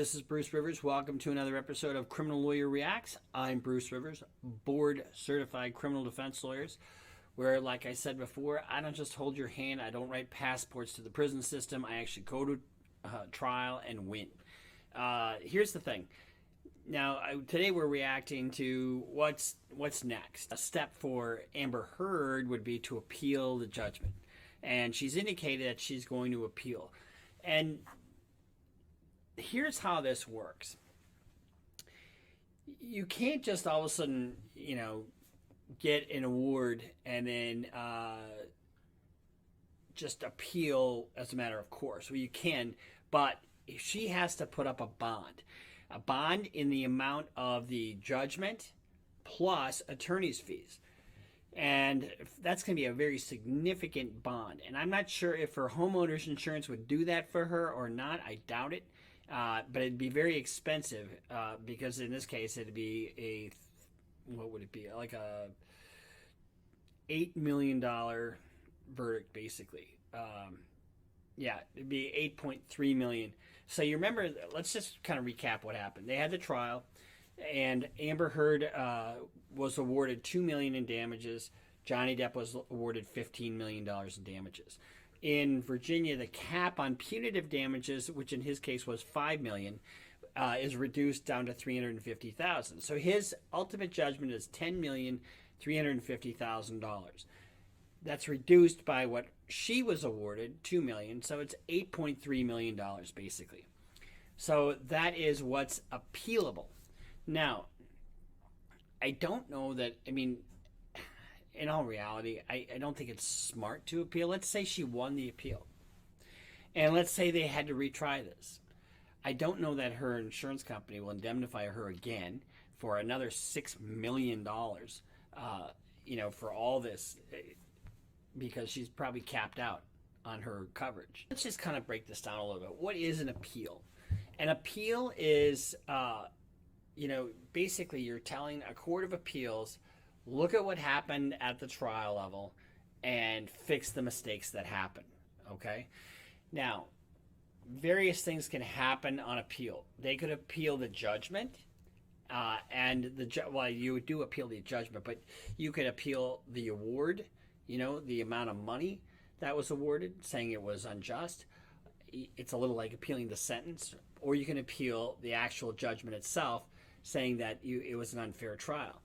this is Bruce Rivers. Welcome to another episode of Criminal Lawyer Reacts. I'm Bruce Rivers, board certified criminal defense lawyers, where, like I said before, I don't just hold your hand. I don't write passports to the prison system. I actually go to trial and win. Here's the thing. Now, today we're reacting to what's next. A step for Amber Heard would be to appeal the judgment. And she's indicated that she's going to appeal. And here's how this works. You can't just all of a sudden, get an award and then just appeal as a matter of course. Well, you can, but she has to put up a bond. A bond in the amount of the judgment plus attorney's fees. And that's going to be a very significant bond. And I'm not sure if her homeowner's insurance would do that for her or not. I doubt it. But it'd be very expensive because in this case it'd be what would it be? Like a $8 million verdict, basically. Yeah, it'd be $8.3 million. So you remember, let's just kind of recap what happened. They had the trial, and Amber Heard was awarded $2 million in damages. Johnny Depp was awarded $15 million in damages. In Virginia, the cap on punitive damages, which in his case was $5 million, is reduced down to $350,000. So his ultimate judgment is $10,350,000. That's reduced by what she was awarded, $2 million. So it's $8.3 million basically. So that is what's appealable. Now, I don't know that, in all reality, I don't think it's smart to appeal. Let's say she won the appeal. And let's say they had to retry this. I don't know that her insurance company will indemnify her again for another $6 million, for all this, because she's probably capped out on her coverage. Let's just kind of break this down a little bit. What is an appeal? An appeal is, basically you're telling a court of appeals, look at what happened at the trial level and fix the mistakes that happen, okay? Now, various things can happen on appeal. They could appeal the judgment, you do appeal the judgment, but you could appeal the award, the amount of money that was awarded, saying it was unjust. It's a little like appealing the sentence, or you can appeal the actual judgment itself, saying that it was an unfair trial.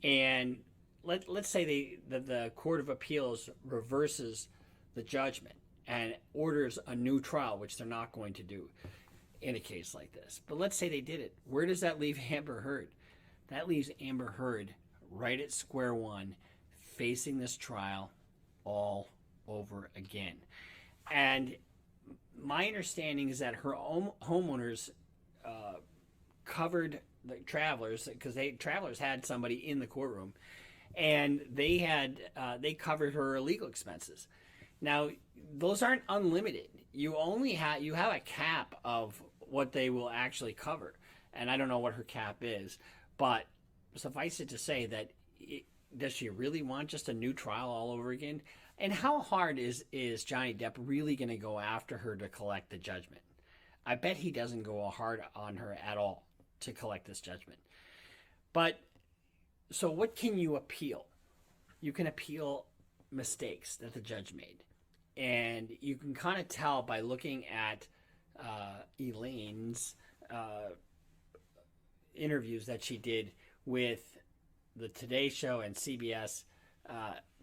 And let's say the Court of Appeals reverses the judgment and orders a new trial, which they're not going to do in a case like this. But let's say they did it. Where does that leave Amber Heard? That leaves Amber Heard right at square one, facing this trial all over again. And my understanding is that her homeowners covered the travelers, because travelers had somebody in the courtroom, and they covered her legal expenses. Now, those aren't unlimited. You have a cap of what they will actually cover, and I don't know what her cap is, but suffice it to say that does she really want just a new trial all over again? And how hard is Johnny Depp really going to go after her to collect the judgment? I bet he doesn't go hard on her at all to collect this judgment. But so what can you appeal? You can appeal mistakes that the judge made. And you can kind of tell by looking at Eileen's interviews that she did with the Today Show and CBS.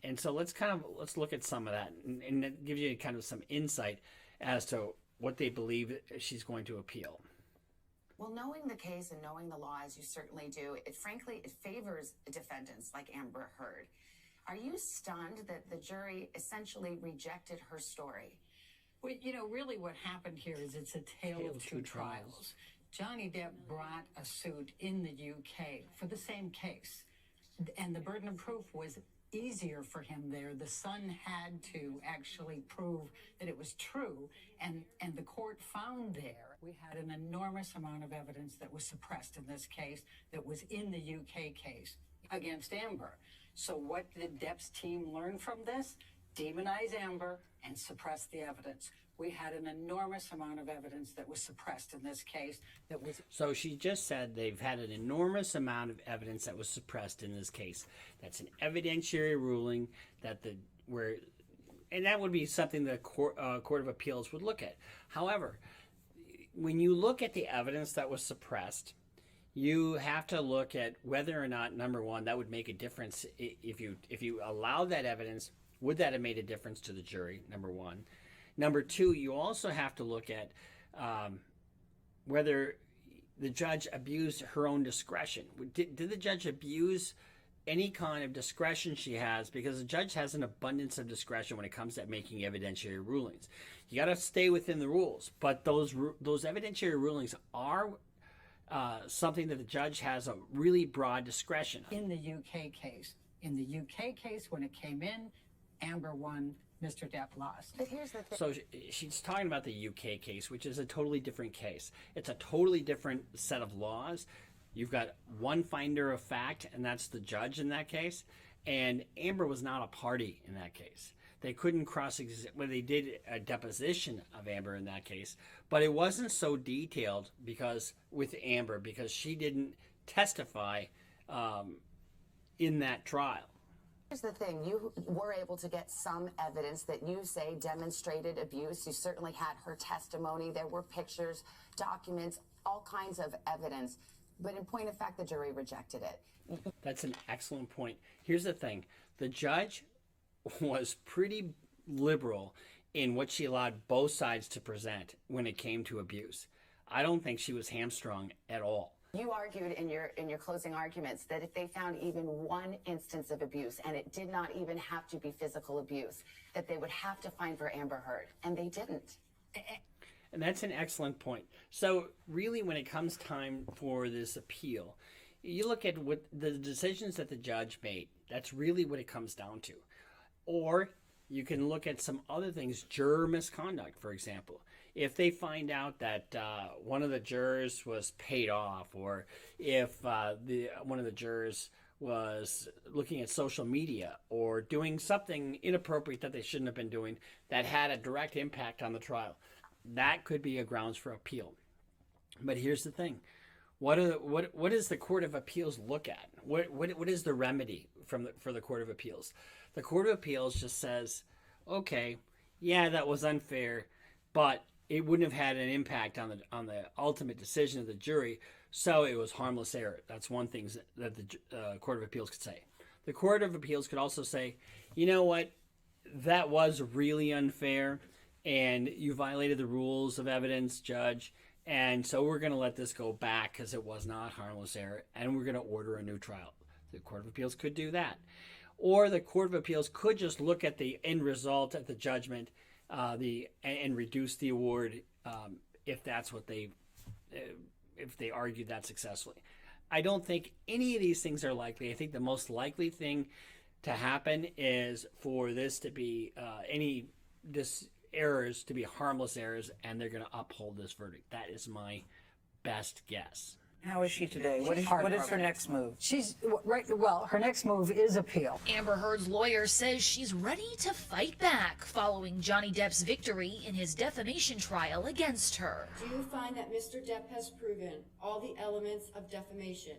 And so let's look at some of that, and it gives you kind of some insight as to what they believe she's going to appeal. Well, knowing the case and knowing the law, as you certainly do, it favors defendants like Amber Heard. Are you stunned that the jury essentially rejected her story? Well, really what happened here is it's a tale of two trials. Johnny Depp brought a suit in the UK for the same case, and the burden of proof was easier for him there. The son had to actually prove that it was true, and the court found there we had an enormous amount of evidence that was suppressed in this case that was in the UK case against Amber. So what did Depp's team learn from this? Demonize Amber and suppress the evidence. We had an enormous amount of evidence that was suppressed in this case that was... So she just said they've had an enormous amount of evidence that was suppressed in this case. That's an evidentiary ruling and that would be something the Court of Appeals would look at. However, when you look at the evidence that was suppressed, you have to look at whether or not, number one, that would make a difference. If you allow that evidence, would that have made a difference to the jury, number one? Number two, you also have to look at whether the judge abused her own discretion. Did the judge abuse any kind of discretion she has? Because the judge has an abundance of discretion when it comes to making evidentiary rulings. You got to stay within the rules, but those evidentiary rulings are something that the judge has a really broad discretion on. In the UK case, when it came in, Amber won, Mr. Depp lost. But here's the thing. So she's talking about the UK case, which is a totally different case. It's a totally different set of laws. You've got one finder of fact, and that's the judge in that case. And Amber was not a party in that case. They couldn't cross-examine. Well, they did a deposition of Amber in that case, but it wasn't so detailed because she didn't testify in that trial. Here's the thing. You were able to get some evidence that you say demonstrated abuse. You certainly had her testimony. There were pictures, documents, all kinds of evidence. But in point of fact, the jury rejected it. That's an excellent point. Here's the thing. The judge was pretty liberal in what she allowed both sides to present when it came to abuse. I don't think she was hamstrung at all. You argued in your closing arguments that if they found even one instance of abuse, and it did not even have to be physical abuse, that they would have to find for Amber Heard, and they didn't. And that's an excellent point. So really, when it comes time for this appeal, you look at what the decisions that the judge made. That's really what it comes down to. Or you can look at some other things, juror misconduct, for example. If they find out that one of the jurors was paid off, or if one of the jurors was looking at social media or doing something inappropriate that they shouldn't have been doing that had a direct impact on the trial, that could be a grounds for appeal. But here's the thing. What does the Court of Appeals look at? What is the remedy for the Court of Appeals? The Court of Appeals just says, okay, yeah, that was unfair, but it wouldn't have had an impact on the ultimate decision of the jury, so it was harmless error. That's one thing that the Court of Appeals could say. The Court of Appeals could also say, you know what, that was really unfair, and you violated the rules of evidence, judge, and so we're going to let this go back because it was not harmless error, and we're going to order a new trial. The Court of Appeals could do that. Or the Court of Appeals could just look at the end result at the judgment and reduce the award if that's what if they argue that successfully. I don't think any of these things are likely. I think the most likely thing to happen is for this to be errors to be harmless errors, and they're going to uphold this verdict. That is my best guess. How is she today? What is her next move? She's right. Well, her next move is appeal. Amber Heard's lawyer says she's ready to fight back following Johnny Depp's victory in his defamation trial against her. Do you find that Mr. Depp has proven all the elements of defamation?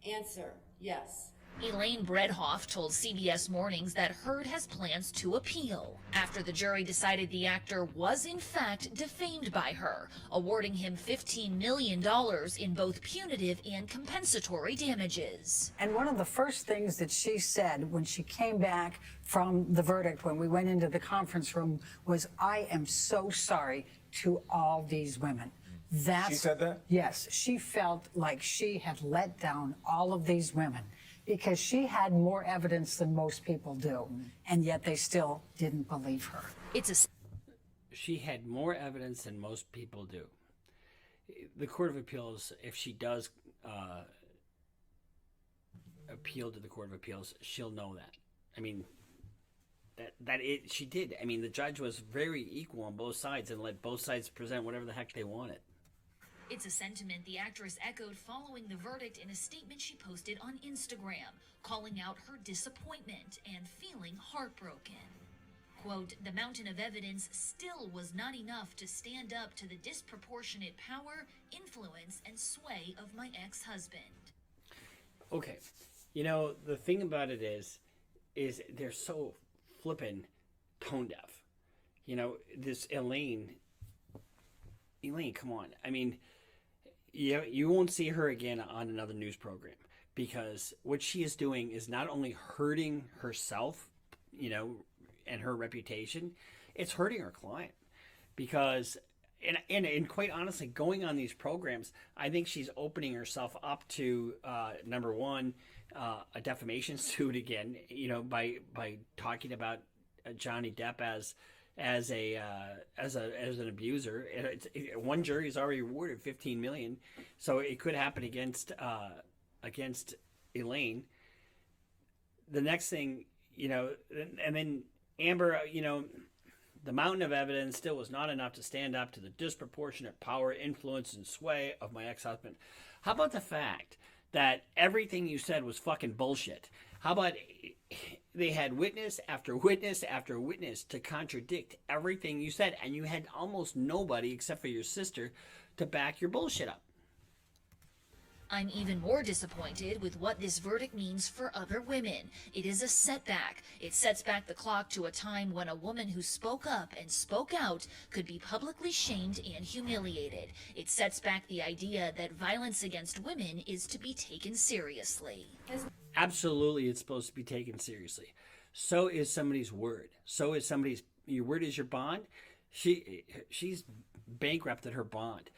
Answer, yes. Elaine Bredhoff told CBS Mornings that Heard has plans to appeal after the jury decided the actor was in fact defamed by her, awarding him $15 million in both punitive and compensatory damages. And one of the first things that she said when she came back from the verdict, when we went into the conference room, was, "I am so sorry to all these women." She said that? Yes. She felt like she had let down all of these women, because she had more evidence than most people do, and yet they still didn't believe her. She had more evidence than most people do. The Court of Appeals, if she does appeal to the Court of Appeals, she'll know that. I mean, she did. I mean, the judge was very equal on both sides and let both sides present whatever the heck they wanted. It's a sentiment the actress echoed following the verdict in a statement she posted on Instagram, calling out her disappointment and feeling heartbroken. Quote, the mountain of evidence still was not enough to stand up to the disproportionate power, influence, and sway of my ex-husband. Okay. You know, the thing about it is they're so flippin' tone deaf. You know, this Elaine, come on. I mean, you won't see her again on another news program, because what she is doing is not only hurting herself, you know, and her reputation, it's hurting her client. Because, and quite honestly, going on these programs, I think she's opening herself up to, number one, a defamation suit again, you know, by talking about Johnny Depp as an abuser. One jury's already awarded $15 million, so it could happen against Elaine. The next thing, you know, and then Amber, you know, the mountain of evidence still was not enough to stand up to the disproportionate power, influence, and sway of my ex-husband. How about the fact that everything you said was fucking bullshit? How about they had witness after witness after witness to contradict everything you said, and you had almost nobody except for your sister to back your bullshit up? I'm even more disappointed with what this verdict means for other women. It is a setback. It sets back the clock to a time when a woman who spoke up and spoke out could be publicly shamed and humiliated. It sets back the idea that violence against women is to be taken seriously. Absolutely, it's supposed to be taken seriously. So is somebody's word. So is your word is your bond. She's bankrupted her bond.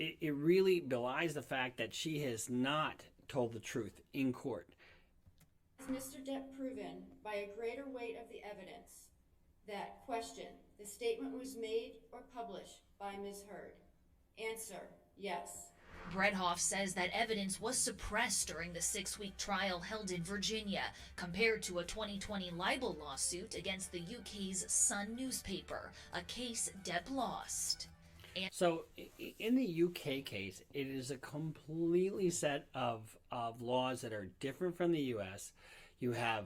It really belies the fact that she has not told the truth in court. Has Mr. Depp proven by a greater weight of the evidence that, question, the statement was made or published by Ms. Heard? Answer, yes. Bredhoff says that evidence was suppressed during the 6-week trial held in Virginia, compared to a 2020 libel lawsuit against the UK's Sun newspaper, a case Depp lost. So in the UK case, it is a completely set of laws that are different from the US. You have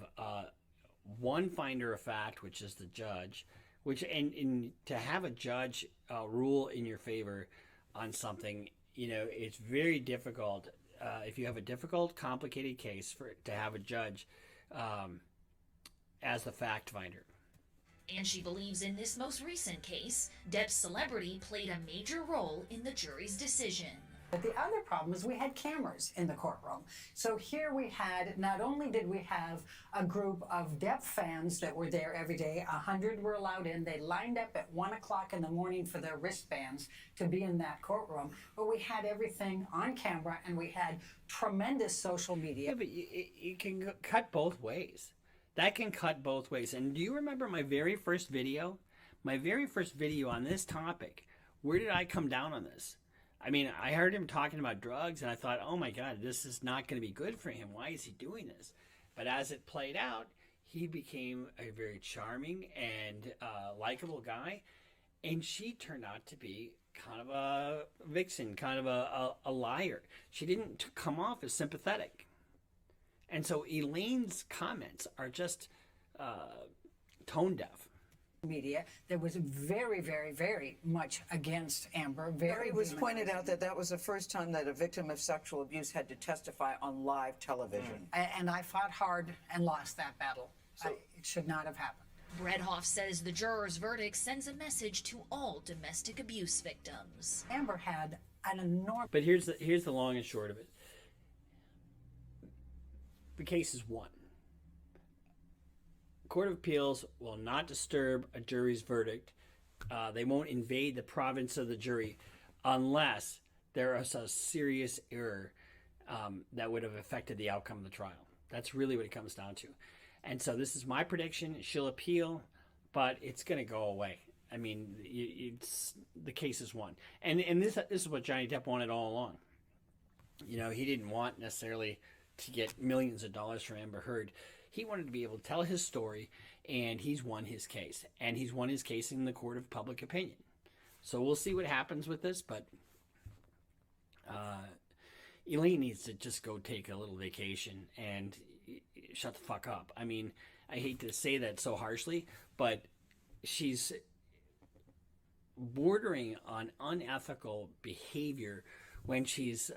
one finder of fact, which is the judge, and to have a judge rule in your favor on something, you know, it's very difficult. If you have a difficult, complicated case, to have a judge as the fact finder. And she believes in this most recent case, Depp's celebrity played a major role in the jury's decision. But the other problem is we had cameras in the courtroom. So here we had, not only did we have a group of Depp fans that were there every day, 100 were allowed in. They lined up at 1 o'clock in the morning for their wristbands to be in that courtroom. But we had everything on camera, and we had tremendous social media. Yeah, but it can cut both ways. That can cut both ways. And do you remember my very first video? My very first video on this topic. Where did I come down on this? I mean, I heard him talking about drugs, and I thought, oh my God, this is not going to be good for him. Why is he doing this? But as it played out, he became a very charming and likable guy. And she turned out to be kind of a vixen, kind of a liar. She didn't come off as sympathetic. And so Elaine's comments are just tone deaf. Media that was very, very, very much against Amber. It was pointed out that that was the first time that a victim of sexual abuse had to testify on live television. And I fought hard and lost that battle. It should not have happened. Bredhoff says the juror's verdict sends a message to all domestic abuse victims. Amber had an enormous... But here's the long and short of it. The case is won. Court of Appeals will not disturb a jury's verdict. They won't invade the province of the jury unless there is a serious error that would have affected the outcome of the trial. That's really what it comes down to. And so this is my prediction. She'll appeal, but it's going to go away. I mean, the case is won. And this is what Johnny Depp wanted all along. You know, he didn't want necessarily to get millions of dollars from Amber Heard. He wanted to be able to tell his story, and he's won his case. And he's won his case in the court of public opinion. So we'll see what happens with this, but Eilene needs to just go take a little vacation and shut the fuck up. I mean, I hate to say that so harshly, but she's bordering on unethical behavior when she's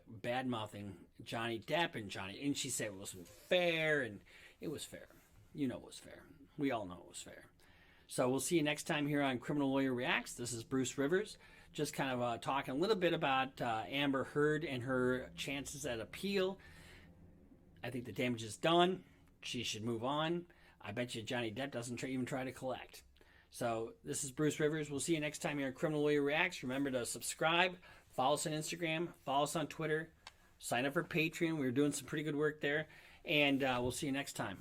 bad-mouthing Johnny Depp and she said it wasn't fair, and it was fair. You know it was fair. We all know it was fair. So we'll see you next time here on Criminal Lawyer Reacts. This is Bruce Rivers, just kind of talking a little bit about Amber Heard and her chances at appeal. I think the damage is done. She should move on. I bet you Johnny Depp doesn't even try to collect. So this is Bruce Rivers. We'll see you next time here on Criminal Lawyer Reacts. Remember to subscribe, follow us on Instagram, follow us on Twitter, sign up for Patreon. We're doing some pretty good work there. And we'll see you next time.